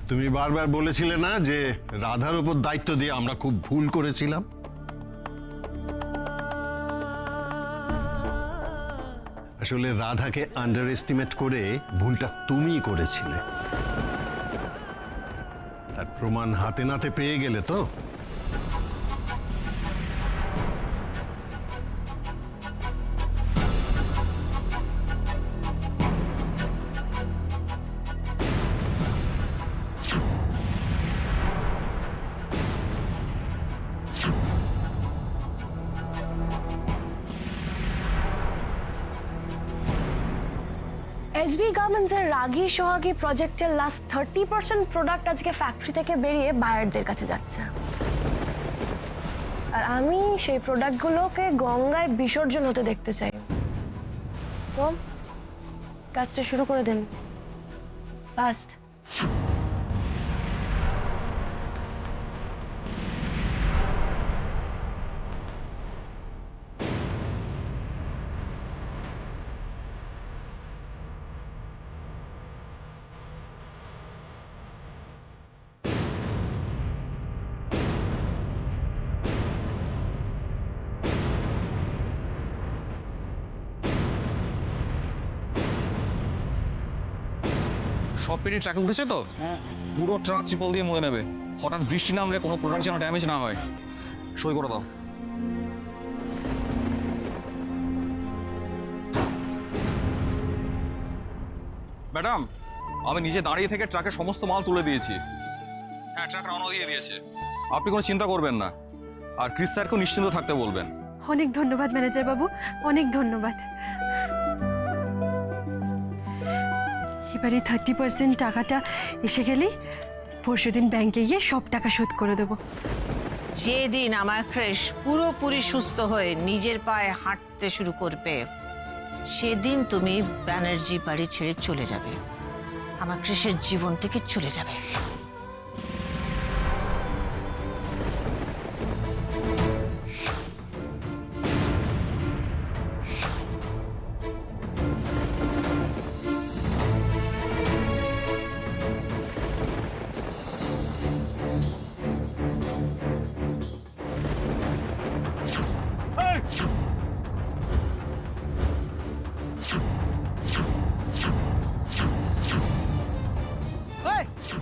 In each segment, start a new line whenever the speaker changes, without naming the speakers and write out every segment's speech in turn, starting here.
তুমি বারবার বলেছিলে না যে রাধার উপর দায়িত্ব দিয়ে আমরা খুব ভুল করেছিলাম। আসলে রাধাকে আন্ডার এস্টিমেট করে ভুলটা তুমিই করেছিলে। তার প্রমাণ হাতে নাতে পেয়ে গেলে তো।
এসবি গার্মেন্টস এর রাগী সোহাগী প্রজেক্টের লাস্ট 30% প্রোডাক্ট আজকে ফ্যাক্টরি থেকে বেরিয়ে বায়ারদের কাছে যাচ্ছে, আর আমি সেই প্রোডাক্টগুলোকে গঙ্গায় বিসর্জন হতে দেখতে চাই। সো কাজটা শুরু করে দিন ফাস্ট।
সব পেটি ট্রাকে উঠেছে তো? পুরো ট্রাক চিপল দিয়ে মুড়ে নেবে। হঠাৎ বৃষ্টি নামলে কোনো প্রোডাক্ট যেন ড্যামেজ না হয়। সই করে দাও। ম্যাডাম, আমি নিজে দাঁড়িয়ে থেকে ট্রাকের সমস্ত মাল তুলে দিয়েছি। হ্যাঁ, ট্রাক রওনা দিয়ে দিয়েছে। আপনি কোনো চিন্তা করবেন না, আর ক্রিস স্যারকেও নিশ্চিন্ত থাকতে বলবেন।
অনেক ধন্যবাদ ম্যানেজার বাবু, অনেক ধন্যবাদ। এবারে 30% টাকাটা এসে গেলেই পরশুদিন ব্যাংকে গিয়ে সব টাকা শোধ করে দেবো।
যেদিন আমার ক্রেশ পুরোপুরি সুস্থ হয়ে নিজের পায়ে হাঁটতে শুরু করবে, সেদিন তুমি ব্যানার্জি বাড়ি ছেড়ে চলে যাবে, আমার ক্রেশের জীবন থেকে চলে যাবে।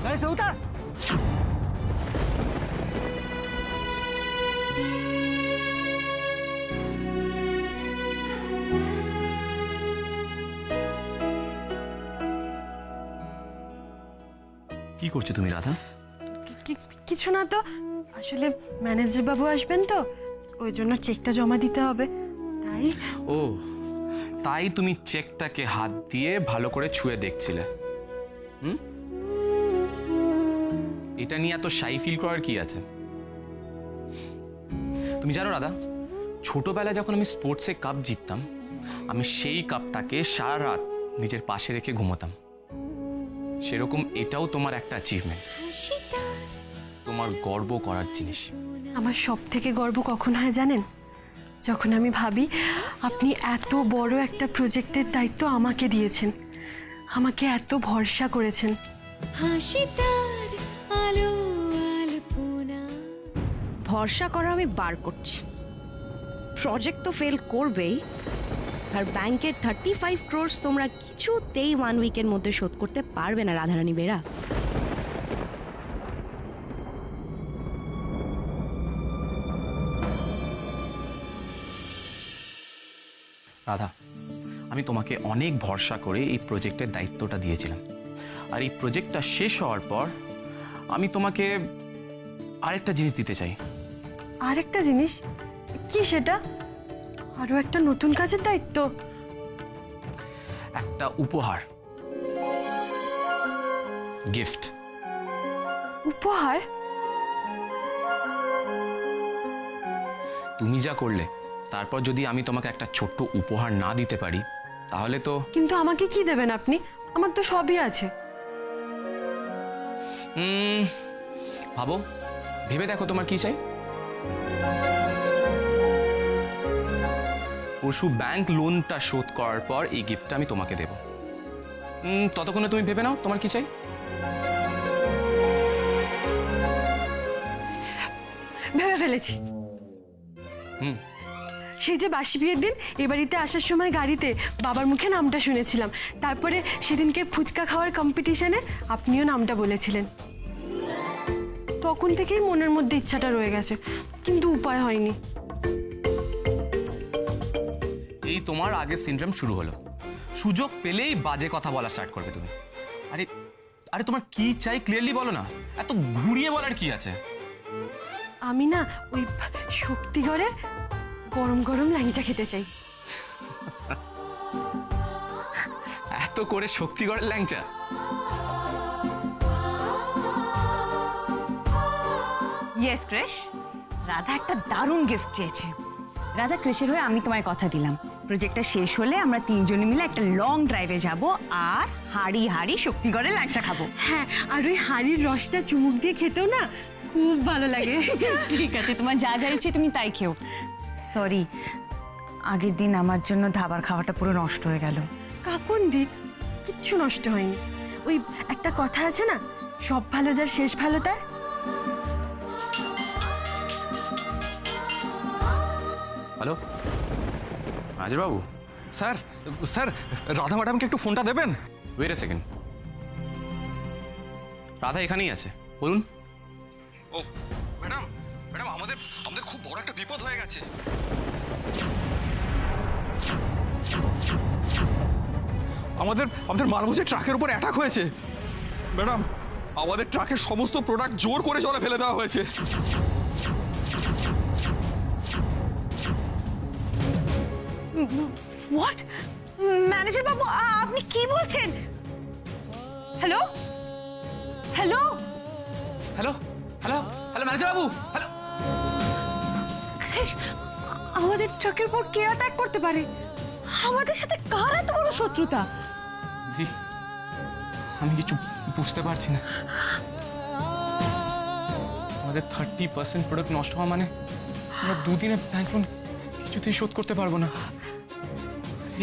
গাড়ি से उतर।
কি করছো তুমি রাধা?
কিছু না তো, আসলে ম্যানেজার বাবু আসবেন তো, ওই জন্য চেকটা জমা দিতে হবে, তাই।
ও, তাই তুমি চেকটাকে হাত দিয়ে ভালো করে ছুঁয়ে দেখছিলে? এটা নিয়ে এত শাই ফিল করার কি আছে? তুমি জানো রাধা, ছোটবেলায় যখন আমি স্পোর্টসে কাপ জিততাম, আমি সেই কাপটাকে সারা রাত নিজের পাশে রেখে ঘুমোতাম। সেরকম এটাও তোমার একটা অ্যাচিভমেন্ট, তোমার গর্ব করার জিনিস।
আমার সব থেকে গর্ব কখন হয় জানেন? যখন আমি ভাবি আপনি এত বড় একটা প্রজেক্টের দায়িত্ব আমাকে দিয়েছেন, আমাকে এত ভরসা করেছেন।
ভরসা করা আমি বার করছি। প্রজেক্ট তো ফেল করবেই, আর ব্যাংকের 35 crores তোমরা কিছুতেই 1 উইকের মধ্যে শোধ করতে পারবে না রাধারানী বেরা।
রাধা, আমি তোমাকে অনেক ভরসা করে এই প্রজেক্টের দায়িত্বটা দিয়েছিলাম, আর এই প্রজেক্টটা শেষ হওয়ার পর আমি তোমাকে আরেকটা জিনিস দিতে চাই।
আরেকটা জিনিস? কি সেটা? আরো একটা নতুন কাজের দায়িত্ব?
একটা উপহার, গিফট।
উপহার?
তুমি যা করলে, তারপর যদি আমি তোমাকে একটা ছোট্ট উপহার না দিতে পারি, তাহলে তো।
কিন্তু আমাকে কি দেবেন আপনি? আমার তো সবই আছে।
ভাবো, ভেবে দেখো তোমার কি চাই। পরশু ব্যাংক লোনটা শোধ করার পর এই গিফটটা আমি তোমাকে দেব। ততক্ষণে তুমি ভেবে নাও তোমার কি চাই।
ফেলেছি।
হুম।
সেই যে বাসি বিয়ের দিন এ বাড়িতে আসার সময় গাড়িতে বাবার মুখে নামটা শুনেছিলাম, তারপরে সেদিনকে ফুচকা খাওয়ার কম্পিটিশনে আপনিও নামটা বলেছিলেন। তখন থেকেই মনের মধ্যে ইচ্ছাটা রয়ে গেছে, কিন্তু উপায় হয়নি।
এই তোমার আগের সিনড্রোম শুরু হলো, সুযোগ পেলেই বাজে কথা বলা স্টার্ট করবে তুমি। আরে আরে তোমার কি চাই ক্লিয়ারলি বলো না, এত ঘুরিয়ে বলার কি আছে?
আমি না ওই শক্তিগড়ের গরম গরম ল্যাংচা খেতে চাই।
এত করে শক্তিগড়ের ল্যাংচা?
ইয়েস ক্রিশ, রাধা একটা দারুণ গিফট চেয়েছে। রাধা, ক্রিশের হয়ে আমি তোমায় কথা দিলাম, প্রজেক্টটা শেষ হলে আমরা তিনজনে মিলে একটা লং ড্রাইভে যাব আর হাড়ি হাড়ি শক্তিগড়ের ল্যাংচা খাবো।
হ্যাঁ, আর ওই হাড়ির রসটা চুমুক দিয়ে খেতেও না খুব ভালো লাগে।
ঠিক আছে, তোমার যা যা ইচ্ছে তুমি তাই খেও। সরি, আগের দিন আমার জন্য ধাবার খাওয়াটা পুরো নষ্ট হয়ে গেল।
কাকুন্দি, কিচ্ছু নষ্ট হয়নি। ওই একটা কথা আছে না, সব ভালো যার শেষ ভালো তার।
হ্যালো হাজির বাবু।
স্যার স্যার, রাধা ম্যাডামকে একটু ফোনটা দেবেন?
ওয়েট এ সেকেন্ড, রাধা এখানেই আছে, বলুন।
ও ম্যাডাম, ম্যাডাম আমাদের আমাদের খুব বড় একটা বিপদ হয়ে গেছে। আমাদের আমাদের মালবোঝাই ট্রাকের উপর অ্যাটাক হয়েছে ম্যাডাম। আমাদের ট্রাকের সমস্ত প্রোডাক্ট জোর করে জলে ফেলে দেওয়া হয়েছে।
হোয়াট? ম্যানেজার বাবু, আপনি কি বলছেন? Hello hello
hello hello hello manager বাবু, হ্যালো।
ক্রিশ, আমাদের ট্রাকের উপর কে অ্যাটাক করতে পারে? আমাদের সাথে কার এত বড় শত্রুতা?
দিদি, আমি কিছু বুঝতে পারছি না। আমাদের 30% প্রোডাক্ট নষ্ট হওয়া মানে আমরা দুদিনে ব্যাংক লোন কিছুতেই শোধ করতে পারবো না।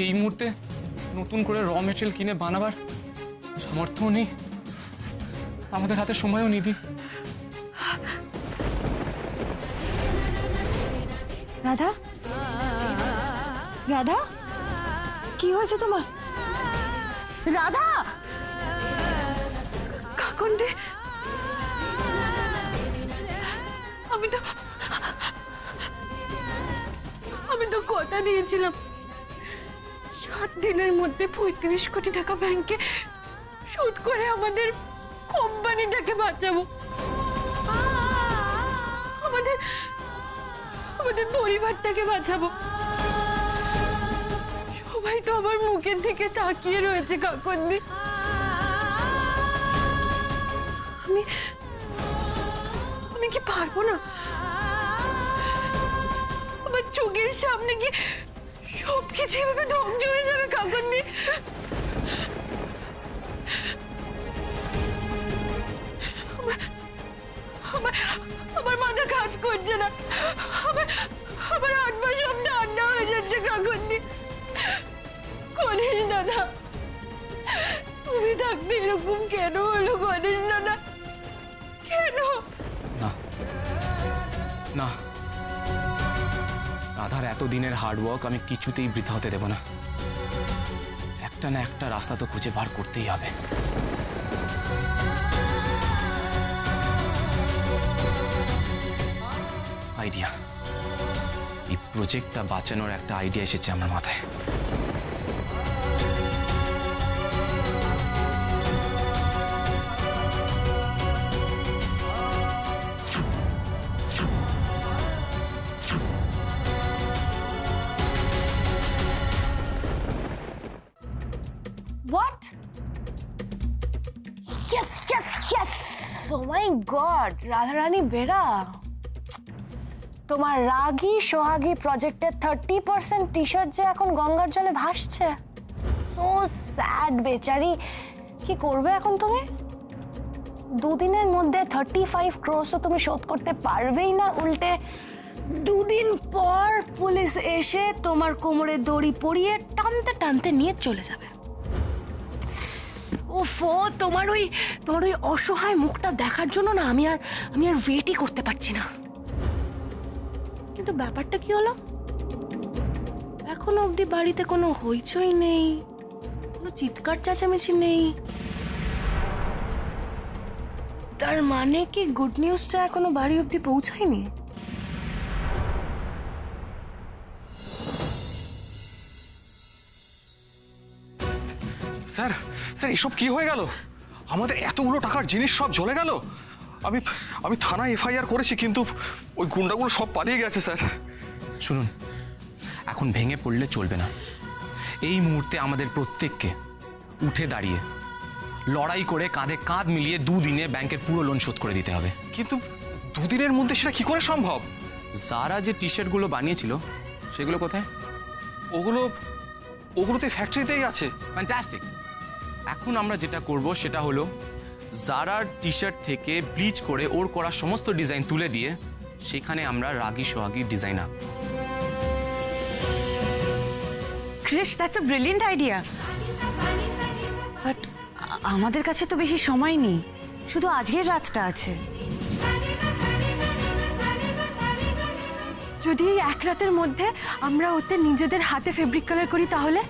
এই মুহূর্তে নতুন করে র মেটেরিয়াল কিনে বানাবার সামর্থ্যও নেই, আমাদের হাতে সময়ও নেই। দি,
রাধা, রাধা, কি হয়েছে তোমার? রাধা,
কাকুন্দি, আমি তো কথা দিয়েছিলাম 7 দিনের মধ্যে 35 কোটি টাকা ব্যাংকে শোধ করে আমাদের কোম্পানিটাকে বাঁচাবো, আমাদের আমাদের পরিবারটাকে বাঁচাবো। সবাই তো আমার মুখের দিকে তাকিয়ে রয়েছে কাকুন্দি। আমি কি পারবো না? আমার চোখের সামনে কি সবকিছু এভাবে ধ্বংস হয়ে যাবে কাকুন্দি? আমার মাথা কাজ করছে না, আমার হাত পা সব ঠান্ডা হয়ে যাচ্ছে কাকুন্দি। গণেশ দাদা, তুমি থাকতে এরকম কেন হলো গণেশ দাদা? কেন?
না না, রাধার এতদিনের হার্ডওয়ার্ক আমি কিছুতেই বৃথা হতে দেব না। একটা না একটা রাস্তা তো খুঁজে বার করতেই হবে। আইডিয়া, এই প্রজেক্টটা বাঁচানোর একটা আইডিয়া এসেছে আমার মাথায়।
What? Yes, yes, yes! Oh my God! Radharani Bera, তোমার রাগী সোহাগী প্রজেক্টের 30% টি শার্ট যে এখন গঙ্গার জলে ভাসছে। ও স্যাড বেচারি, কি করবে এখন তুমি? দুদিনের মধ্যে 35 crores তো তুমি শোধ করতে পারবেই না, উল্টে 2 দিন পর পুলিশ এসে তোমার কোমরে দড়ি পরিয়ে টানতে টানতে নিয়ে চলে যাবে। ওফো, তোমার ওই অসহায় মুখটা দেখার জন্য না আমি আর ওয়েটই করতে পারছি না। কিন্তু ব্যাপারটা কি হলো? এখনো অবধি বাড়িতে কোনো হইচই নেই, কোনো চিৎকার চেঁচামেচি নেই। তার মানে কি গুড নিউজটা এখনো বাড়ি অবধি পৌঁছায়নি?
স্যার স্যার এসব কি হয়ে গেল? আমাদের এতগুলো টাকার জিনিস সব জ্বলে গেল। আমি আমি থানায় এফআইআর করেছি, কিন্তু ওই গুন্ডাগুলো সব পালিয়ে গেছে স্যার।
শুনুন, এখন ভেঙে পড়লে চলবে না। এই মুহূর্তে আমাদের প্রত্যেককে উঠে দাঁড়িয়ে লড়াই করে কাঁধে কাঁধ মিলিয়ে 2 দিনে ব্যাংকের পুরো লোন শোধ করে দিতে হবে।
কিন্তু 2 দিনের মধ্যে সেটা কি করে সম্ভব?
যারা যে টি শার্টগুলো বানিয়েছিল সেগুলো কোথায়?
ওগুলোতে ফ্যাক্টরিতেই আছে।
ফ্যান্টাস্টিক। এখন আমরা যেটা করব সেটা হলো জারার টি শার্ট থেকে ব্লিচ করে ওর করা সমস্ত ডিজাইন তুলে দিয়ে সেখানে আমরা রাগী সোহাগী ডিজাইন আঁকব।
Krish, that's a brilliant idea. But আমাদের কাছে তো বেশি সময় নেই, শুধু আজকের রাতটা আছে।
যদি এই এক রাতের মধ্যে আমরা ওতে নিজেদের হাতে ফেব্রিক কালার করি তাহলে?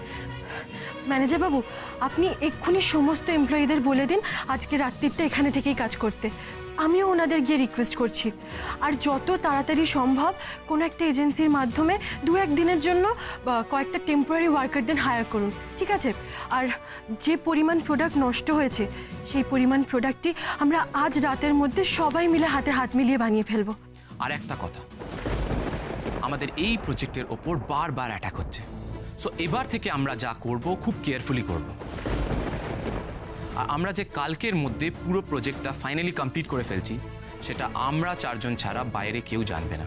ম্যানেজার বাবু, আপনি এক্ষুনি সমস্ত এমপ্লয়িদের বলে দিন আজকে রাত্রিটা এখানে থেকেই কাজ করতে। আমিও ওনাদের গিয়ে রিকোয়েস্ট করছি। আর যত তাড়াতাড়ি সম্ভব কোনো একটা এজেন্সির মাধ্যমে 2-1 দিনের জন্য কয়েকটা টেম্পোরারি ওয়ার্কারদের হায়ার করুন, ঠিক আছে? আর যে পরিমাণ প্রোডাক্ট নষ্ট হয়েছে সেই পরিমাণ প্রোডাক্টই আমরা আজ রাতের মধ্যে সবাই মিলে হাতে হাত মিলিয়ে বানিয়ে ফেলবো।
আর একটা কথা, আমাদের এই প্রজেক্টের ওপর বারবার অ্যাটাক হচ্ছে, সো এবার থেকে আমরা যা করব খুব কেয়ারফুলি করব। আর আমরা যে কালকের মধ্যে পুরো প্রজেক্টটা ফাইনালি কমপ্লিট করে ফেলছি সেটা আমরা 4 জন ছাড়া বাইরে কেউ জানবে না।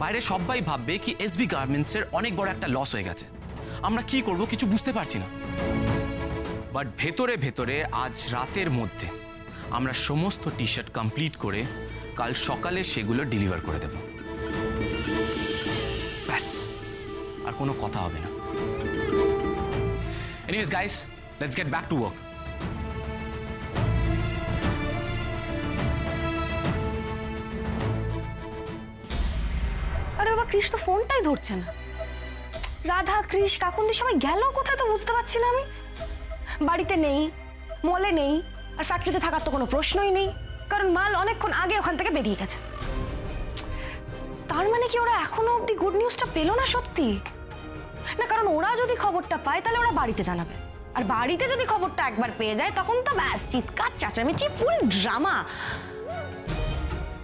বাইরে সবাই ভাববে কি এসবি গার্মেন্টসের অনেক বড় একটা লস হয়ে গেছে, আমরা কি করব কিছু বুঝতে পারছি না। বাট ভেতরে ভেতরে আজ রাতের মধ্যে আমরা সমস্ত টি শার্ট কমপ্লিট করে কাল সকালে সেগুলো ডেলিভার করে দেব। ব্যাস, আর কোনো কথা হবে না। Anyways guys, let's get back to work.
আরে বাবা, কৃষ তো ফোনটাই ধরছে না। রাধা, কৃষ, কাকুন্দি সবাই গেল কোথায় তো বুঝতে পারছি না আমি। বাড়িতে নেই, মলে নেই, আর ফ্যাক্টরিতে থাকার তো কোনো প্রশ্নই নেই, কারণ মাল অনেকক্ষণ আগে ওখান থেকে বেরিয়ে গেছে। তার মানে কি ওরা এখনো অবধি গুড নিউজটা পেল না সত্যি? না, কারণ ওরা যদি খবরটা পায় তাহলে ওরা বাড়িতে জানাবে, আর বাড়িতে যদি খবরটা একবার পেয়ে যায় তখন তো ব্যাস চিৎকার চেঁচামেচি, ফুল ড্রামা।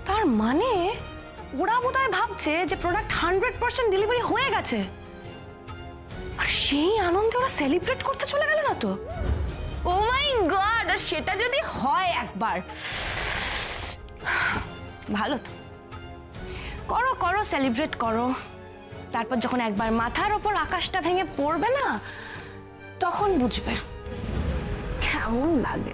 তার মানে ওরা বোধহয় ভাবছে যে প্রোডাক্ট 100% ডেলিভারি হয়ে গেছে, আর সেই আনন্দে ওরা সেলিব্রেট করতে চলে গেল না তো? ও মাই গড! আর সেটা যদি হয় একবার, ভালো তো। করো করো, সেলিব্রেট করো। তারপর যখন একবার মাথার ওপর আকাশটা ভেঙে পড়বে না, তখন বুঝবে কেমন লাগে।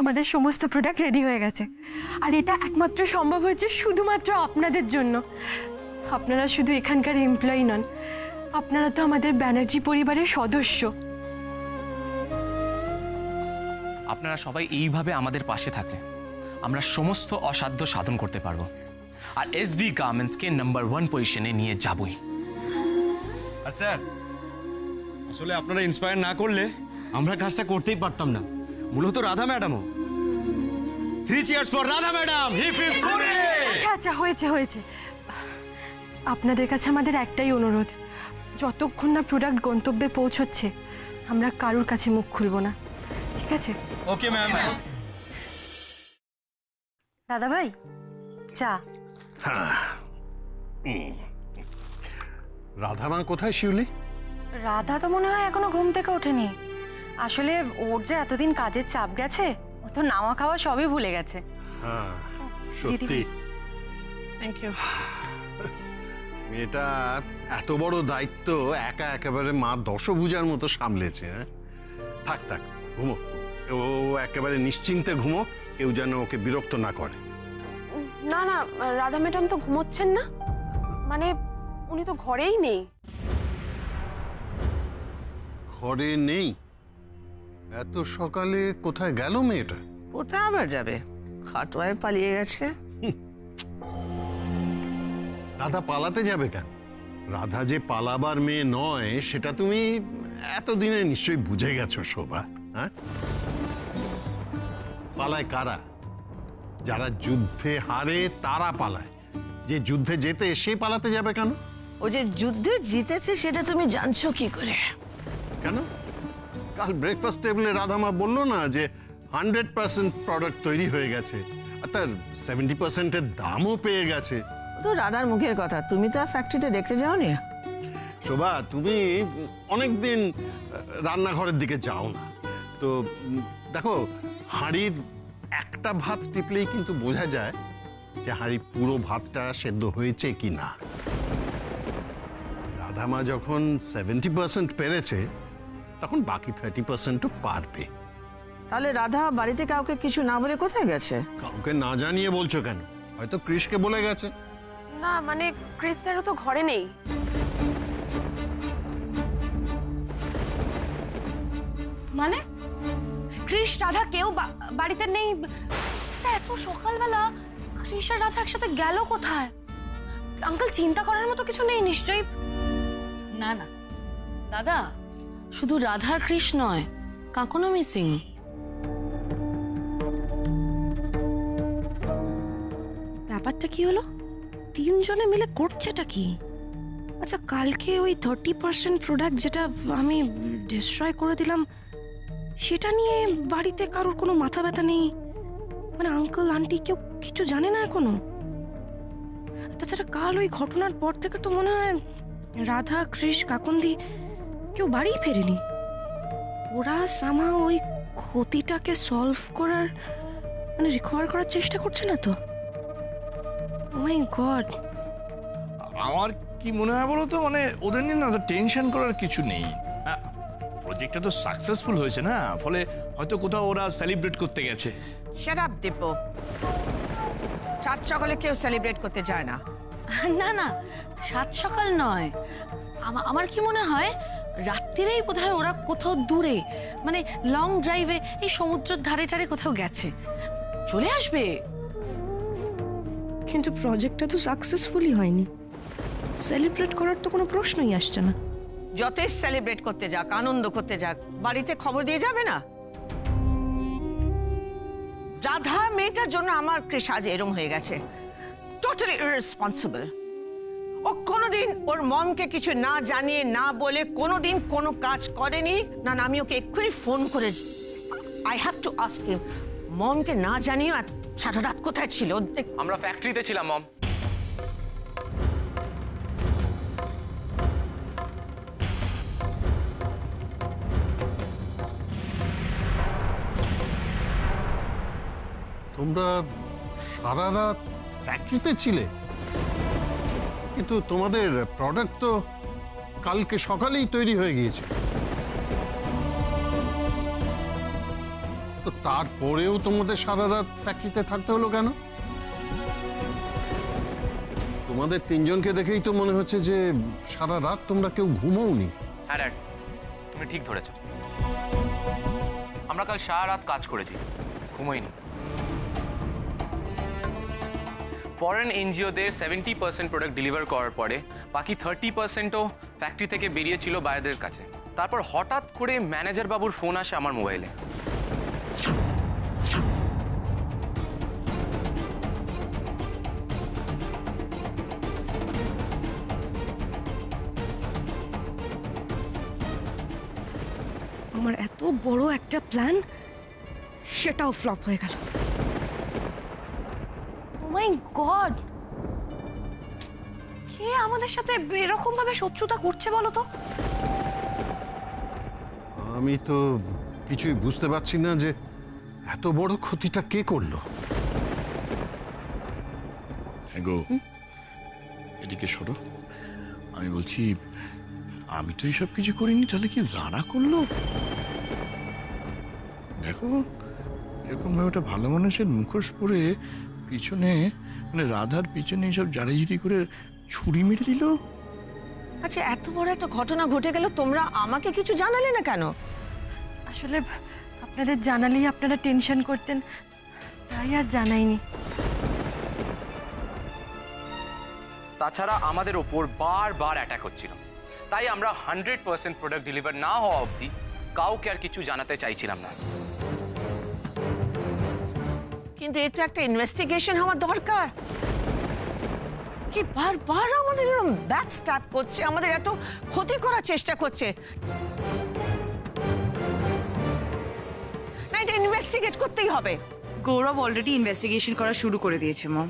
আমাদের সমস্ত প্রোডাক্ট রেডি হয়ে গেছে, আর এটা একমাত্র সম্ভব হয়েছে শুধুমাত্র আপনাদের জন্য। আপনারা শুধু এখানকার এমপ্লয়ি নন, আপনারা তো আমাদের ব্যানার্জি পরিবারের সদস্য।
আপনারা সবাই এইভাবে আমাদের পাশে থাকলে আমরা সমস্ত অসাধ্য সাধন করতে পারবো, আর এসবি গার্মেন্টসকে নাম্বার 1 পজিশনে নিয়ে যাবই।
আর স্যার, আসলে আপনারা ইন্সপায়ার না করলে আমরা কাজটা করতেই পারতাম না, মূলত রাধা ম্যাডামও। 3 cheers for Radha madam. Hip hip hooray!
আচ্ছা আচ্ছা, হয়েছে হয়েছে। আপনাদের কাছে আমাদের একটাই অনুরোধ, যতক্ষণ না প্রোডাক্ট গন্তব্যে পৌঁছচ্ছে আমরা কারোর কাছে মুখ খুলব না, ঠিক আছে?
Okay ma'am.
দাদা ভাই, চা।
রাধামা কোথায় শিউলি?
রাধা তো মনে হয় এখনো ঘুম থেকে ওঠেনি। আসলে ওর যে এতদিন কাজের চাপ গেছে, ও তো নাওয়া খাওয়া সবই ভুলে গেছে।
হ্যাঁ সত্যি,
দিদিভাই।
Thank you.
মেয়েটা এত বড় দায়িত্ব একা একেবারে মা দশভুজার মতো সামলেছে। হ্যাঁ, থাক থাক, ঘুমো। ও একেবারে নিশ্চিন্তে ঘুমো, কেউ যেন ওকে বিরক্ত না করে।
না না, রাধা ম্যাডাম তো ঘুমোচ্ছেন না, মানে উনি তো ঘরেই নেই।
ঘরে নেই? এত সকালে কোথায় গেল মেয়েটা?
কোথায় আবার যাবে, খাটোয়ায় পালিয়ে গেছে।
রাধা পালাতে যাবে কেন? রাধা যে পালাবার মেয়ে নয় সেটা তুমি এতদিনে নিশ্চয়ই বুঝে গেছো শোভা। হ্যাঁ, পালায় কারা? যারা যুদ্ধে হারে তারা পালায়। যে যুদ্ধে যেতে সে পালাতে যাবে কেন?
ও যে যুদ্ধে জিতেছে সেটা তুমি জানছো কি করে?
কেন? কাল ব্রেকফাস্ট টেবিলে রাধামা বললো না যে 100% প্রোডাক্ট তৈরি হয়ে গেছে, আর তার 70%-এর দামও পেয়ে গেছে।
তো রাধার মুখের কথা, তুমি তো ফ্যাক্টরিতে দেখতে যাওনি।
শোভা, তুমি অনেকদিন রান্নাঘরের দিকে যাও না তো। দেখো, হাঁড়ির একটা ভাত টিপলেই কিন্তু বোঝা যায় যে হাঁড়ির পুরো ভাতটা সেদ্ধ হয়েছে কি না। রাধামা যখন 70% পেরেছে, তখন বাকি 30%ও পারবে।
তাহলে রাধা বাড়িতে কাউকে কিছু না বলে কোথায় গেছে?
কাউকে না জানিয়ে বলছো কেন? হয়তো ক্রিশকে বলে গেছে।
না মানে ক্রিস স্যারও তো ঘরে নেই।
মানে ক্রিশ রাধা কেউ বাড়িতে নেই? আচ্ছা, এত সকালবেলা ক্রিশ আর রাধা একসাথে গেল কোথায়? আঙ্কেল, চিন্তা করার মতো কিছু নেই নিশ্চয়ই?
না না দাদা, শুধু রাধা আর কৃষ্ণ নয়, কাকুনও মিসিং।
ব্যাপারটা কি হলো? তিনজনে মিলে করছেটা কি? আচ্ছা, কালকে ওই 30% প্রোডাক্ট যেটা আমি ডিস্ট্রয় করে দিলাম, সেটা নিয়ে বাড়িতে কারোর কোনো মাথা ব্যথা নেই? মানে আঙ্কেল আন্টি কেউ কিছু জানে না এখনো? তাছাড়া কাল ওই ঘটনার পর থেকে তো মনে হয় রাধা, কৃষ, কাকুন্দি কেউ বাড়ি ফেরেনি। ওরা সামা ওই ক্ষতিটাকে সলভ করার, মানে রিকভার করার চেষ্টা করছে না তো? Oh my God!
আমার কি মনে হয় বলো তো, মানে ওদের নিয়ে না তো টেনশন করার কিছু নেই। প্রজেক্টটা তো সাকসেসফুল হয়েছে না, ফলে হয়তো কোথাও ওরা সেলিব্রেট করতে গেছে।
শাট আপ দিব্য, চার সকালে কেউ সেলিব্রেট করতে যায় না।
না না, সাত সকাল নয়, আমার কি মনে হয় রাত্রিরেই বোধহয় ওরা কোথাও দূরে, মানে লং ড্রাইভে এই সমুদ্রের ধারে টারে কোথাও গেছে, চলে আসবে।
কিন্তু প্রজেক্টটা তো সাকসেসফুলি হয়নি, সেলিব্রেট করার তো কোনো প্রশ্নই আসছে না।
যতই সেলিব্রেট করতে যাক, আনন্দ করতে যাক, বাড়িতে খবর দিয়ে যাবে না? রাধা মেয়েটার জন্য আমার কৃষ আজ এরম হয়ে গেছে, টোটালি ইররেসপন্সিবল। ও কোনোদিন ওর মমকে কিছু না জানিয়ে না বলে কোনোদিন কোনো কাজ করেনি। না না, আমি ওকে এক্ষুনি ফোন করে, I have to ask him, মমকে না জানিয়ে সারা রাত কোথায় ছিল?
আমরা ফ্যাক্টরিতে ছিলাম মম।
তোমরা সারা রাত ফ্যাক্টরিতে ছিলে? কিন্তু তোমাদের প্রোডাক্ট তো কালকে সকালেই তৈরি হয়ে গিয়েছে। তো তারপরেও তোমাদের সারা রাত ফ্যাক্টরিতে থাকতে হলো কেন? তোমাদের তিনজনকে দেখেই তো মনে হচ্ছে যে সারা রাত তোমরা কেউ ঘুমোওনি।
হ্যাঁ ড্যাড, তুমি ঠিক ধরেছ। আমরা কাল সারা রাত কাজ করেছি, ঘুমোইনি। ফরেন এনজিওদের 70% প্রোডাক্ট ডেলিভার করার পরে বাকি 30%ও ফ্যাক্টরি থেকে বেরিয়েছিল বাইরেদের কাছে। তারপর হঠাৎ করে ম্যানেজার বাবুর ফোন আসে আমার মোবাইলে।
আমার এত বড় একটা প্ল্যান, সেটাও ফ্লপ হয়ে গেল।
Oh my God! কি
কে আমাদের সাথে এরকম ভাবে শত্রুতা করছে বলো তো?
আমি তো কিছুই বুঝতে পারছি না যে এত বড় ক্ষতিটা কে করলো।
হ্যাঁ গো, এদিকে সরো। আমি বলছি, আমি তো এইসব কিছু করিনি, তাহলে কি যারা করলো? দেখো, এরকম ভাবে একটা ভালো মানুষের মুখোশ পরে পিছনে, মানে রাধার পিছনে এইসব জারিজিরি করে ছুরি মেরে দিল।
আচ্ছা, এত বড় একটা ঘটনা ঘটে গেল, তোমরা আমাকে কিছু জানালে না কেন?
আসলে আপনাদের জানালেই আপনারা টেনশন করতেন, তাই আর জানাইনি।
তাছাড়া আমাদের ওপর বারবার অ্যাটাক হচ্ছিল, তাই আমরা 100% প্রোডাক্ট ডেলিভার না হওয়া অবধি কাউকে আর কিছু জানাতে চাইছিলাম না।
কিন্তু এটা একটা ইনভেস্টিগেশন হওয়া দরকার। কি বারবার আমাদের এরকম ব্যাক স্ট্যাপ করছে, আমাদের এত ক্ষতি করার চেষ্টা করছে। না, এটা ইনভেস্টিগেট করতেই হবে।
গৌরব অলরেডি ইনভেস্টিগেশন করা শুরু করে দিয়েছে মম।